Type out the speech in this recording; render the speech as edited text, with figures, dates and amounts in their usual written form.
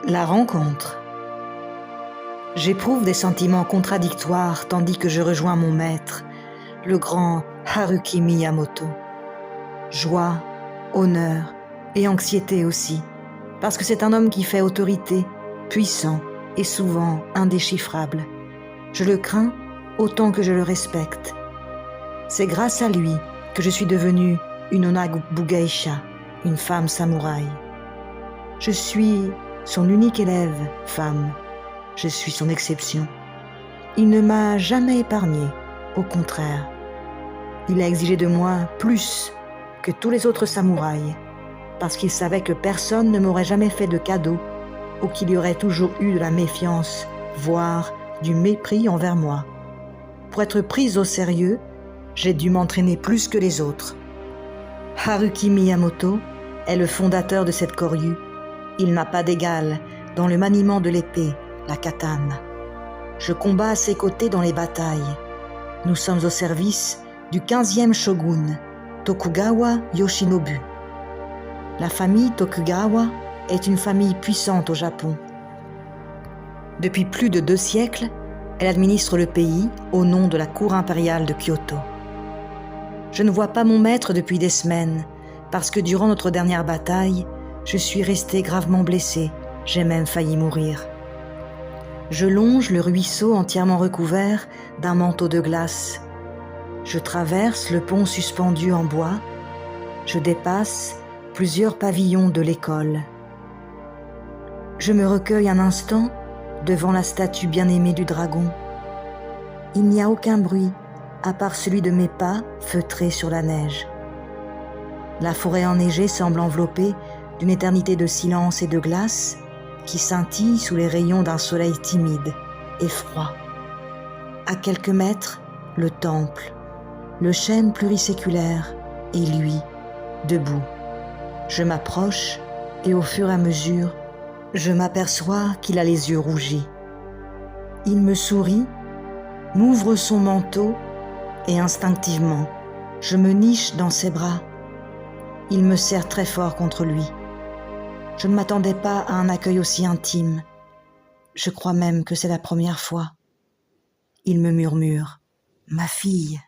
La rencontre. J'éprouve des sentiments contradictoires tandis que je rejoins mon maître, le grand Haruki Miyamoto. Joie, honneur et anxiété aussi, parce que c'est un homme qui fait autorité, puissant et souvent indéchiffrable. Je le crains autant que je le respecte. C'est grâce à lui que je suis devenue une Onabugeisha, une femme samouraï. Je suis son unique élève, femme. Je suis son exception. Il ne m'a jamais épargnée, au contraire. Il a exigé de moi plus que tous les autres samouraïs, parce qu'il savait que personne ne m'aurait jamais fait de cadeau ou qu'il y aurait toujours eu de la méfiance, voire du mépris envers moi. Pour être prise au sérieux, j'ai dû m'entraîner plus que les autres. Haruki Miyamoto est le fondateur de cette Koryu. Il n'a pas d'égal dans le maniement de l'épée, la katane. Je combats à ses côtés dans les batailles. Nous sommes au service du 15e shogun, Tokugawa Yoshinobu. La famille Tokugawa est une famille puissante au Japon. Depuis plus de 2 siècles, elle administre le pays au nom de la cour impériale de Kyoto. Je ne vois pas mon maître depuis des semaines, parce que durant notre dernière bataille, je suis restée gravement blessée, j'ai même failli mourir. Je longe le ruisseau entièrement recouvert d'un manteau de glace. Je traverse le pont suspendu en bois. Je dépasse plusieurs pavillons de l'école. Je me recueille un instant devant la statue bien-aimée du dragon. Il n'y a aucun bruit, à part celui de mes pas feutrés sur la neige. La forêt enneigée semble enveloppée d'une éternité de silence et de glace qui scintille sous les rayons d'un soleil timide et froid. À quelques mètres, le temple, le chêne pluriséculaire et lui, debout. Je m'approche et au fur et à mesure, je m'aperçois qu'il a les yeux rougis. Il me sourit, m'ouvre son manteau et instinctivement, je me niche dans ses bras. Il me serre très fort contre lui. Je ne m'attendais pas à un accueil aussi intime. Je crois même que c'est la première fois. Il me murmure « Ma fille ».